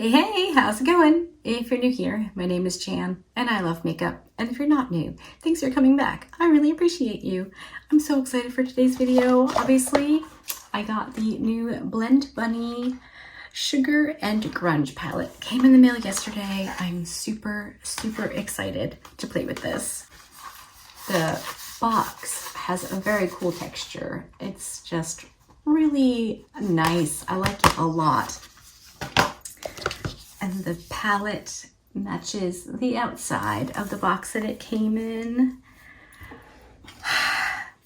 Hey, hey, how's it going? If you're new here, my name is Jan and I love makeup. And if you're not new, thanks for coming back. I really appreciate you. I'm so excited for today's video. Obviously, I got the new Blend Bunny Sugar and Grunge palette. Came in the mail yesterday. I'm super excited to play with this. The box has a very cool texture. It's just really nice. I like it a lot. And the palette matches the outside of the box that it came in.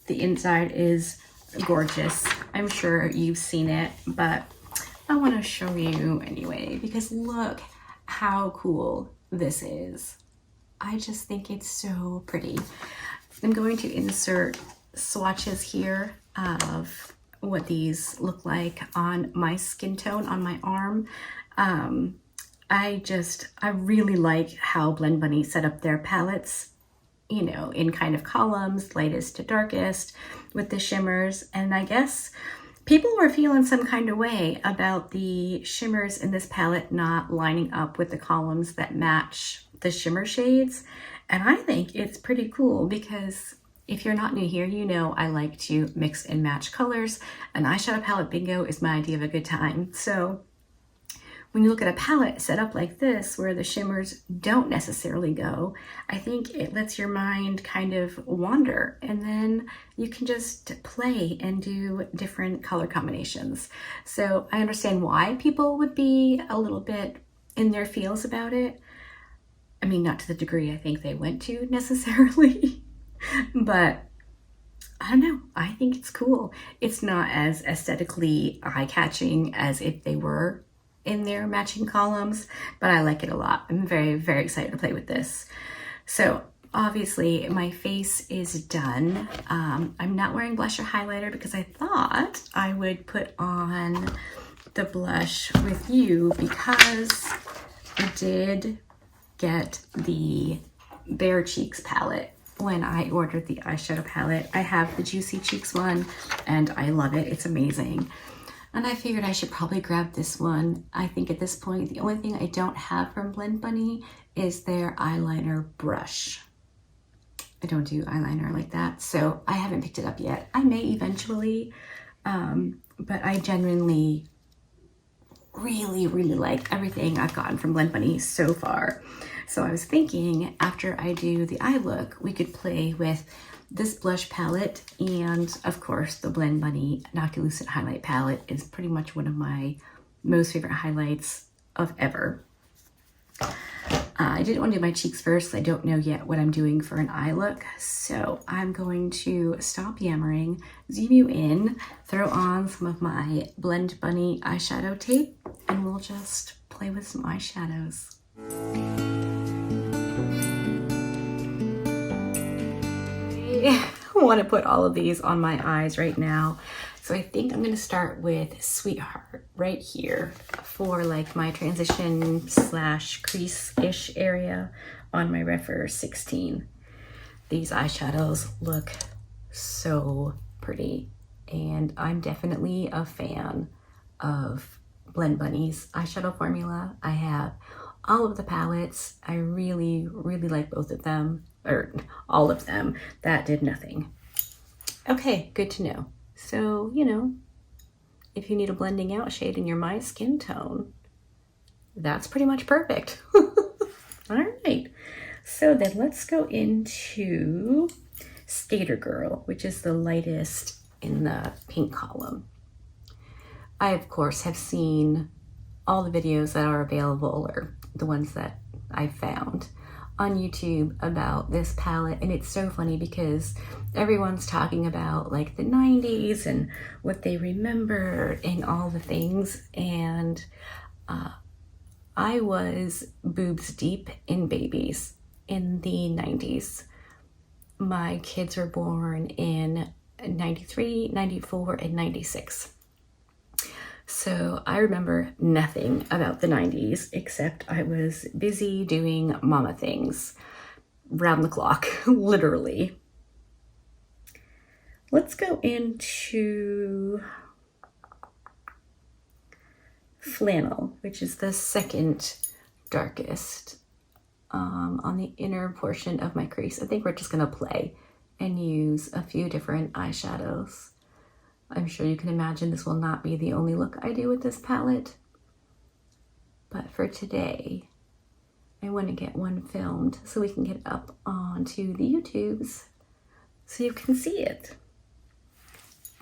The inside is gorgeous. I'm sure you've seen it, but I want to show you anyway, because look how cool this is. I just think it's so pretty. I'm going to insert swatches here of what these look like on my skin tone on my arm. I really like how Blend Bunny set up their palettes, you know, in kind of columns, lightest to darkest with the shimmers. And I guess people were feeling some kind of way about the shimmers in this palette not lining up with the columns that match the shimmer shades. And I think it's pretty cool because if you're not new here, you know I like to mix and match colors. An eyeshadow palette bingo is my idea of a good time. So when you look at a palette set up like this, where the shimmers don't necessarily go, I think it lets your mind kind of wander, and then you can just play and do different color combinations. So I understand why people would be a little bit in their feels about it. I mean, not to the degree I think they went to necessarily, but I don't know. I think it's cool. It's not as aesthetically eye-catching as if they were in their matching columns, but I like it a lot. I'm very excited to play with this. So obviously my face is done. I'm not wearing blush or highlighter because I thought I would put on the blush with you because I did get the Bare Cheeks palette when I ordered the eyeshadow palette. I have the Juicy Cheeks one and I love it. It's amazing. And I figured I should probably grab this one. I think at this point, the only thing I don't have from Blend Bunny is their eyeliner brush. I don't do eyeliner like that, so I haven't picked it up yet. I may eventually, but I genuinely really like everything I've gotten from Blend Bunny so far. So I was thinking after I do the eye look, we could play with this blush palette, and of course the Blend Bunny Noctilucent highlight palette is pretty much one of my most favorite highlights of ever. I didn't want to do my cheeks first. I don't know yet what I'm doing for an eye look, so I'm going to stop yammering, zoom you in, throw on some of my Blend Bunny eyeshadow tape, and we'll just play with some eyeshadows. I want to put all of these on my eyes right now. So I think I'm going to start with Sweetheart right here for like my transition / crease-ish area on my Refer 16. These eyeshadows look so pretty, and I'm definitely a fan of Blend Bunny's eyeshadow formula. I have all of the palettes. I really like both of them, or all of them. That did nothing. Okay, good to know. So, you know, if you need a blending out shade in your my skin tone, that's pretty much perfect. All right, so then let's go into Skater Girl, which is the lightest in the pink column. I, of course, have seen all the videos that are available, or the ones that I found on YouTube about this palette, and it's so funny because everyone's talking about like the 90s and what they remember and all the things, and I was boobs deep in babies in the 90s. My kids were born in 93, 94, and 96. So I remember nothing about the 90s except I was busy doing mama things round the clock, literally. Let's go into Flannel, which is the second darkest on the inner portion of my crease. I think we're just gonna play and use a few different eyeshadows. I'm sure you can imagine this will not be the only look I do with this palette, but for today, I want to get one filmed so we can get up onto the YouTubes so you can see it.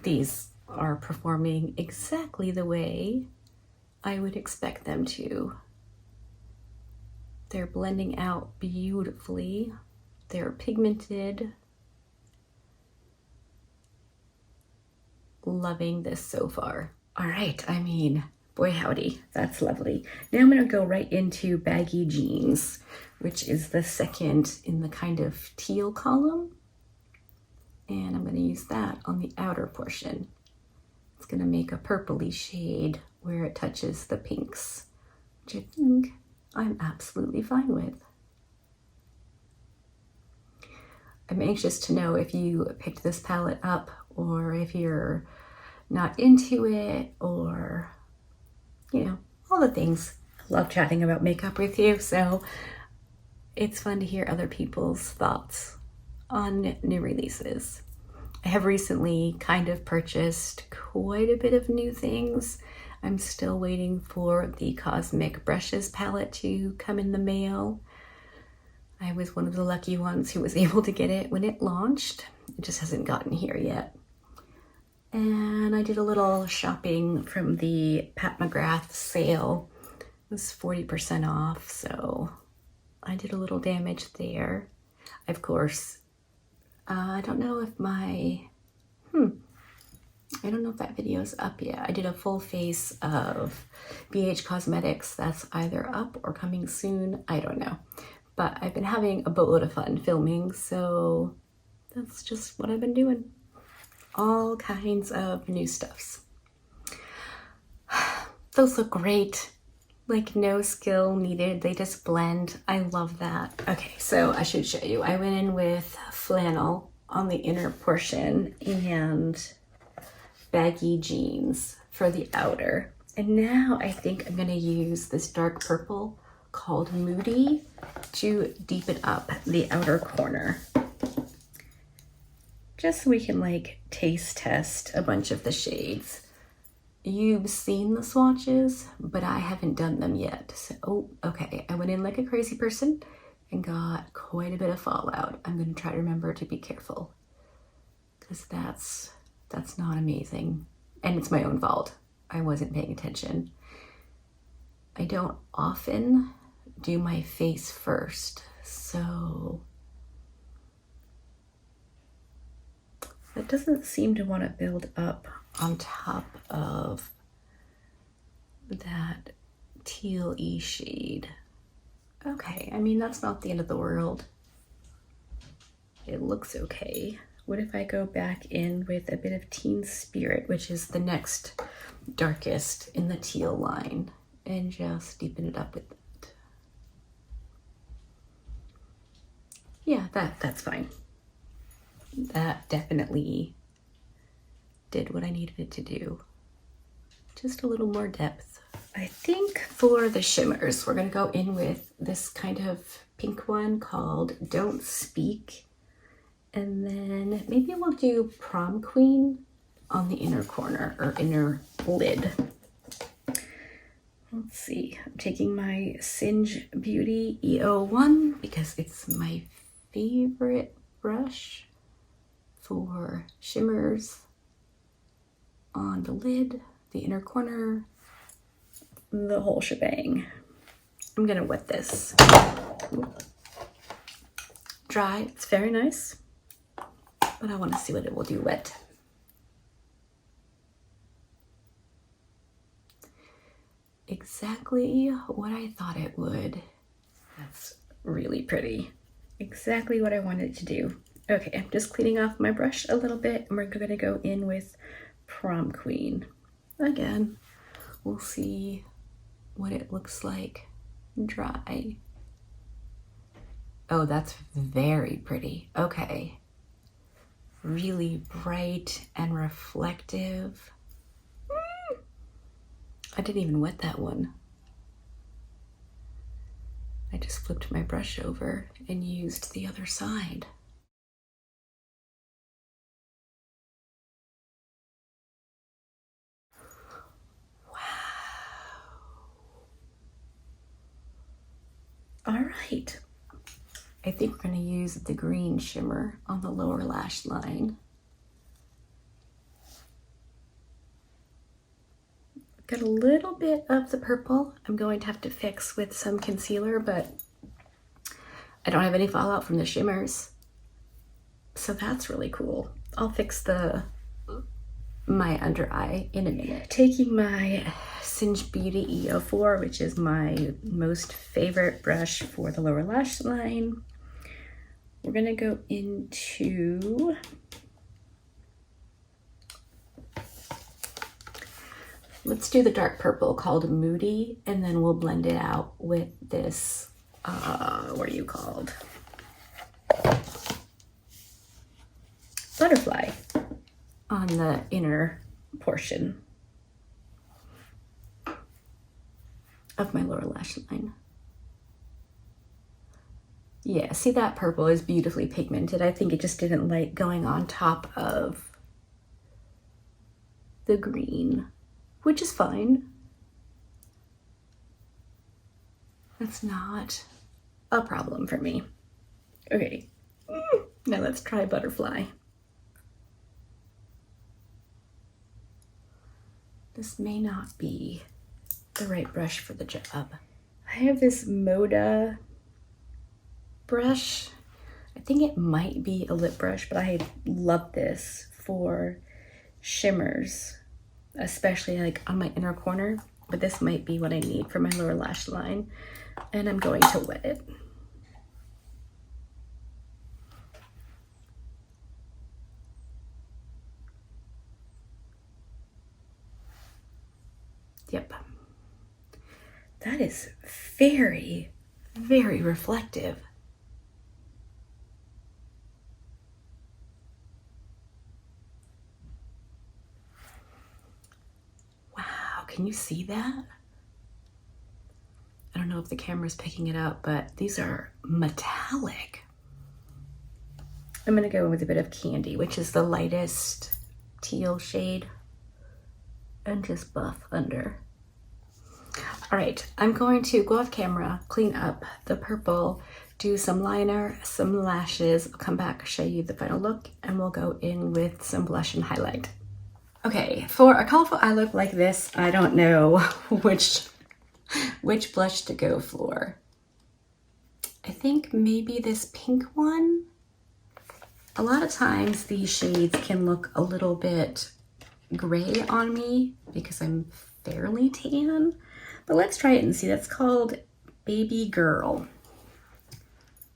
These are performing exactly the way I would expect them to. They're blending out beautifully. They're pigmented. Loving this so far. All right, I mean, boy howdy, that's lovely. Now I'm gonna go right into Baggy Jeans, which is the second in the kind of teal column. And I'm gonna use that on the outer portion. It's gonna make a purpley shade where it touches the pinks, which I think I'm absolutely fine with. I'm anxious to know if you picked this palette up or if you're not into it, or, you know, all the things. I love chatting about makeup with you, so it's fun to hear other people's thoughts on new releases. I have recently kind of purchased quite a bit of new things. I'm still waiting for the Cosmic Brushes palette to come in the mail. I was one of the lucky ones who was able to get it when it launched. It just hasn't gotten here yet. And I did a little shopping from the Pat McGrath sale. It was 40% off, so I did a little damage there. Of course, I don't know if I don't know if that video's up yet. I did a full face of BH Cosmetics. That's either up or coming soon. I don't know. But I've been having a boatload of fun filming, so that's just what I've been doing. All kinds of new stuffs. Those look great. Like no skill needed, they just blend. I love that. Okay, so I should show you. I went in with Flannel on the inner portion and Baggy Jeans for the outer. And now I think I'm gonna use this dark purple called Moody to deepen up the outer corner. Just so we can like taste test a bunch of the shades. You've seen the swatches, but I haven't done them yet. So, oh, okay, I went in like a crazy person and got quite a bit of fallout. I'm gonna try to remember to be careful, because that's not amazing. And it's my own fault. I wasn't paying attention. I don't often do my face first, so it doesn't seem to want to build up on top of that teal-y shade. Okay, I mean, that's not the end of the world. It looks okay. What if I go back in with a bit of Teen Spirit, which is the next darkest in the teal line, and just deepen it up with that? Yeah, that's fine. That definitely did what I needed it to do. Just a little more depth. I think for the shimmers, we're gonna go in with this kind of pink one called Don't Speak. And then maybe we'll do Prom Queen on the inner corner or inner lid. Let's see, I'm taking my Singe Beauty EO1 because it's my favorite brush for shimmers on the lid, the inner corner, the whole shebang. I'm gonna wet this. Dry, it's very nice, but I want to see what it will do wet. Exactly what I thought it would. That's really pretty. Exactly what I wanted to do. Okay, I'm just cleaning off my brush a little bit, and we're gonna go in with Prom Queen. Again, we'll see what it looks like dry. Oh, that's very pretty. Okay. Really bright and reflective. I didn't even wet that one. I just flipped my brush over and used the other side. All right, I think we're gonna use the green shimmer on the lower lash line. Got a little bit of the purple I'm going to have to fix with some concealer, but I don't have any fallout from the shimmers. So that's really cool. I'll fix my under eye in a minute. Taking my Singe Beauty E04, which is my most favorite brush for the lower lash line, we're gonna go into let's do the dark purple called Moody, and then we'll blend it out with this, what are you called? Butterfly on the inner portion of my lower lash line. Yeah, see, that purple is beautifully pigmented. I think it just didn't like going on top of the green, which is fine. That's not a problem for me. Okay, now let's try Butterfly. This may not be the right brush for the job. I have this Moda brush. I think it might be a lip brush, but I love this for shimmers, especially like on my inner corner, but this might be what I need for my lower lash line, and I'm going to wet it. Yep. That is very, very reflective. Wow, can you see that? I don't know if the camera's picking it up, but these are metallic. I'm gonna go with a bit of Candy, which is the lightest teal shade, and just buff under. All right, I'm going to go off camera, clean up the purple, do some liner, some lashes, I'll come back, show you the final look, and we'll go in with some blush and highlight. Okay, for a colorful eye look like this, I don't know which blush to go for. I think maybe this pink one. A lot of times these shades can look a little bit gray on me because I'm fairly tan, but let's try it and see. That's called Baby Girl.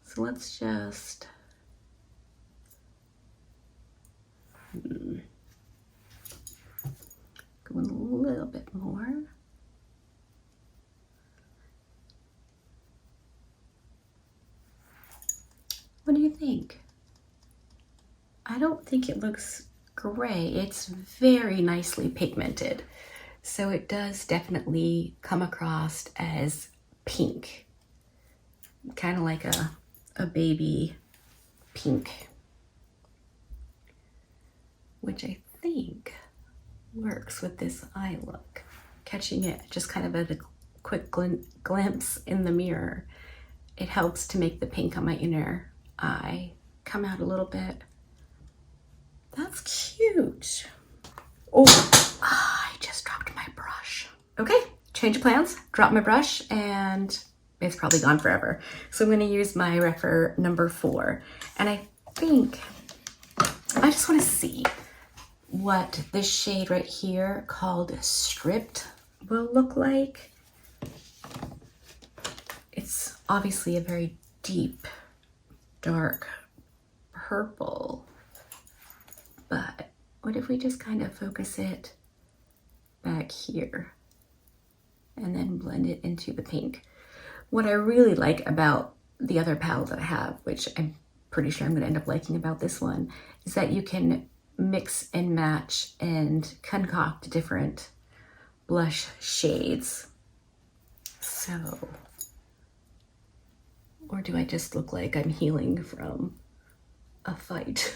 So let's just go in a little bit more. What do you think? I don't think it looks gray. It's very nicely pigmented. So it does definitely come across as pink. Kind of like a baby pink, which I think works with this eye look. Catching it just kind of at a quick glimpse in the mirror, it helps to make the pink on my inner eye come out a little bit. That's cute. Oh, I just dropped my brush. Okay, change of plans, drop my brush, and it's probably gone forever. So I'm gonna use my Rephr number 4. And I think, I just wanna see what this shade right here called Stripped will look like. It's obviously a very deep, dark purple, but what if we just kind of focus it back here and then blend it into the pink? What I really like about the other palette that I have, which I'm pretty sure I'm gonna end up liking about this one, is that you can mix and match and concoct different blush shades. So, or do I just look like I'm healing from a fight?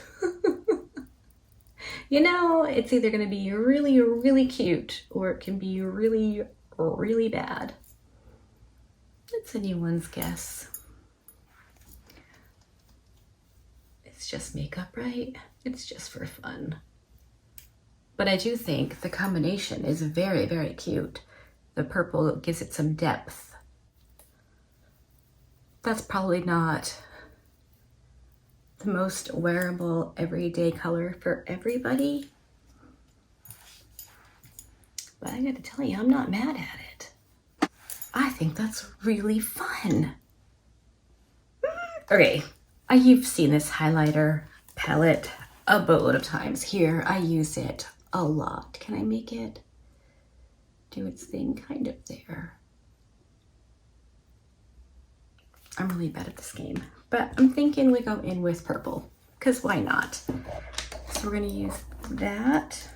You know, it's either going to be really, really cute or it can be really, really bad. It's anyone's guess. It's just makeup, right? It's just for fun. But I do think the combination is very, very cute. The purple gives it some depth. That's probably not the most wearable everyday color for everybody. But I gotta tell you, I'm not mad at it. I think that's really fun. Okay, you've seen this highlighter palette a boatload of times. Here, I use it a lot. Can I make it do its thing kind of there? I'm really bad at this game, but I'm thinking we go in with purple, because why not? So we're gonna use that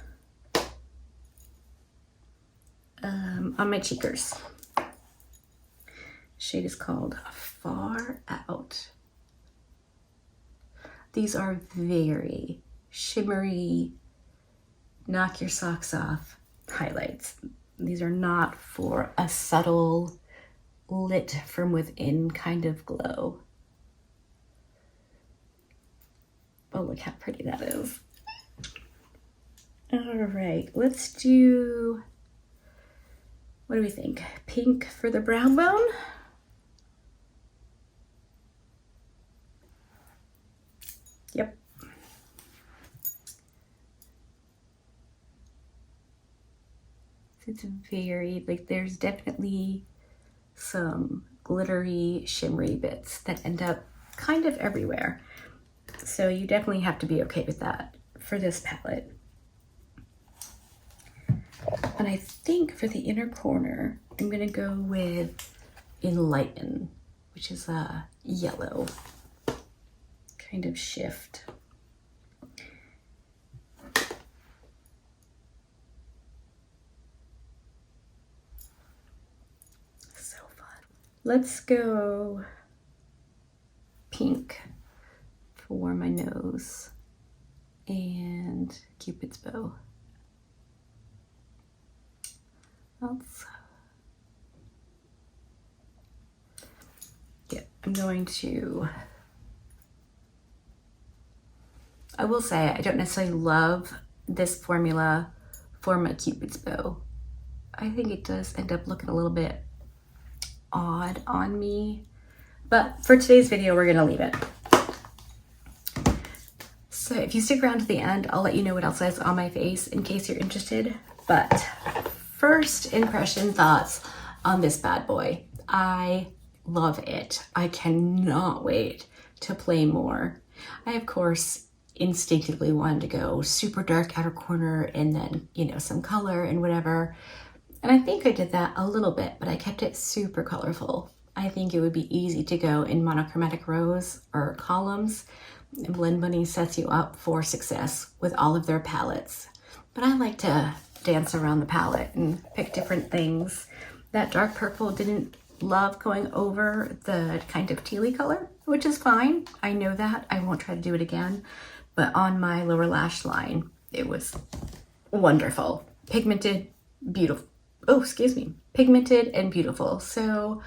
on my cheekers. Shade is called Far Out. These are very shimmery, knock your socks off highlights. These are not for a subtle, lit from within kind of glow. Oh, look how pretty that is. All right, let's do, what do we think? Pink for the brown bone? Yep. It's very, like, there's definitely some glittery, shimmery bits that end up kind of everywhere. So you definitely have to be okay with that for this palette. And I think for the inner corner, I'm gonna go with Enlighten, which is a yellow kind of shift. So fun. Let's go pink for my nose and Cupid's bow. I'm going to, I will say I don't necessarily love this formula for my Cupid's bow. I think it does end up looking a little bit odd on me, but for today's video, we're gonna leave it. So if you stick around to the end, I'll let you know what else is on my face in case you're interested. But first impression thoughts on this bad boy. I love it. I cannot wait to play more. I, of course, instinctively wanted to go super dark outer corner and then, you know, some color and whatever. And I think I did that a little bit, but I kept it super colorful. I think it would be easy to go in monochromatic rows or columns. Blend Bunny sets you up for success with all of their palettes. But I like to dance around the palette and pick different things. That dark purple didn't love going over the kind of tealy color, which is fine. I know that. I won't try to do it again. But on my lower lash line, it was wonderful. Pigmented, beautiful. Oh, excuse me. Pigmented and beautiful. So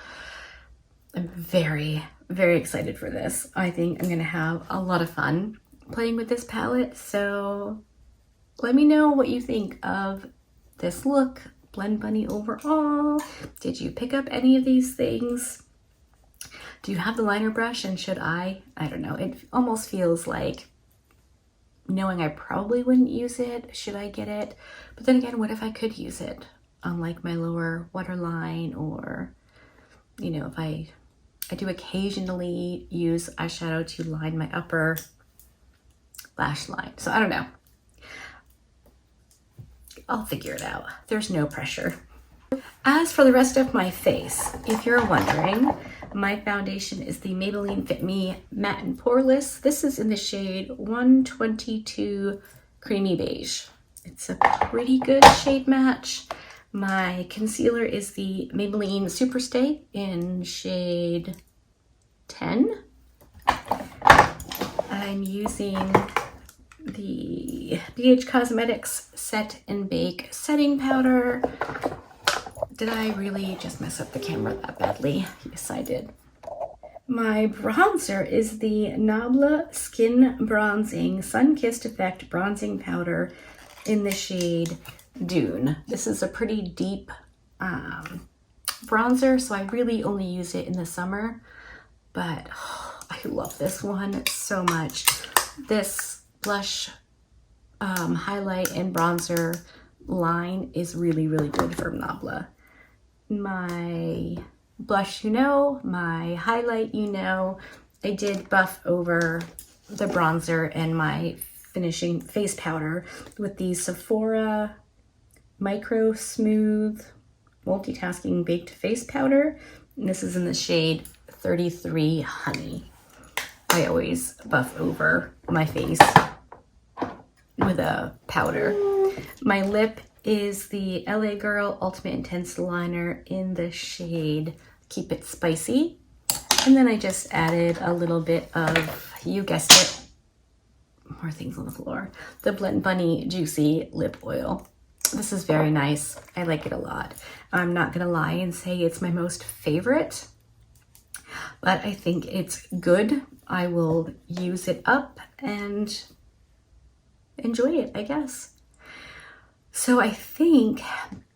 I'm very, very excited for this. I think I'm gonna have a lot of fun playing with this palette. So let me know what you think of this look, Blend Bunny overall. Did you pick up any of these things? Do you have the liner brush, and should I don't know. It almost feels like, knowing I probably wouldn't use it, should I get it? But then again, what if I could use it on like my lower waterline, or, you know, if I do occasionally use eyeshadow to line my upper lash line. So I don't know. I'll figure it out. There's no pressure. As for the rest of my face, if you're wondering, my foundation is the Maybelline Fit Me Matte and Poreless. This is in the shade 122 Creamy Beige. It's a pretty good shade match. My concealer is the Maybelline Superstay in shade 10. I'm using the BH Cosmetics Set and Bake Setting Powder. Did I really just mess up the camera that badly? Yes, I did. My bronzer is the Nabla Skin Bronzing Sun-Kissed Effect Bronzing Powder in the shade Dune. This is a pretty deep bronzer, so I really only use it in the summer, but I love this one so much. This blush highlight and bronzer line is really, really good from Nabla. My blush, you know, my highlight, you know, I did buff over the bronzer and my finishing face powder with the Sephora Micro Smooth Multitasking Baked Face Powder. And this is in the shade 33 Honey. I always buff over my face with a powder. My lip is the LA Girl Ultimate Intense Liner in the shade Keep It Spicy. And then I just added a little bit of, you guessed it, more things on the floor, the Blend Bunny Juicy Lip Oil. This is very nice. I like it a lot. I'm not gonna lie and say it's my most favorite, but I think it's good. I will use it up and enjoy it, I guess. So I think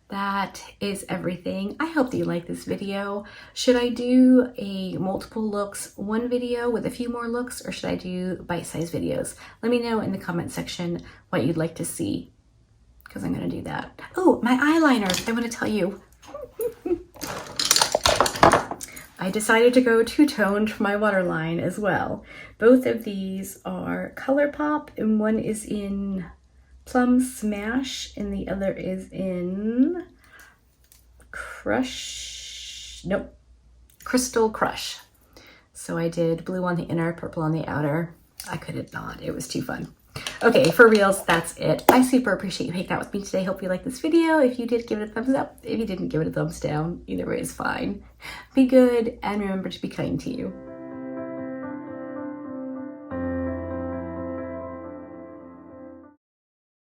that is everything. I hope that you like this video. Should I do a multiple looks, one video with a few more looks, or should I do bite-sized videos? Let me know in the comment section what you'd like to see, because I'm gonna do that. Oh, my eyeliner, I wanna tell you. I decided to go two-toned for my waterline as well. Both of these are ColourPop, and one is in Plum Smash, and the other is in Crystal Crush. So I did blue on the inner, purple on the outer. I could not, it was too fun. Okay, for reals, that's it. I super appreciate you hanging out with me today. Hope you liked this video. If you did, give it a thumbs up. If you didn't, give it a thumbs down. Either way is fine. Be good, and remember to be kind to you.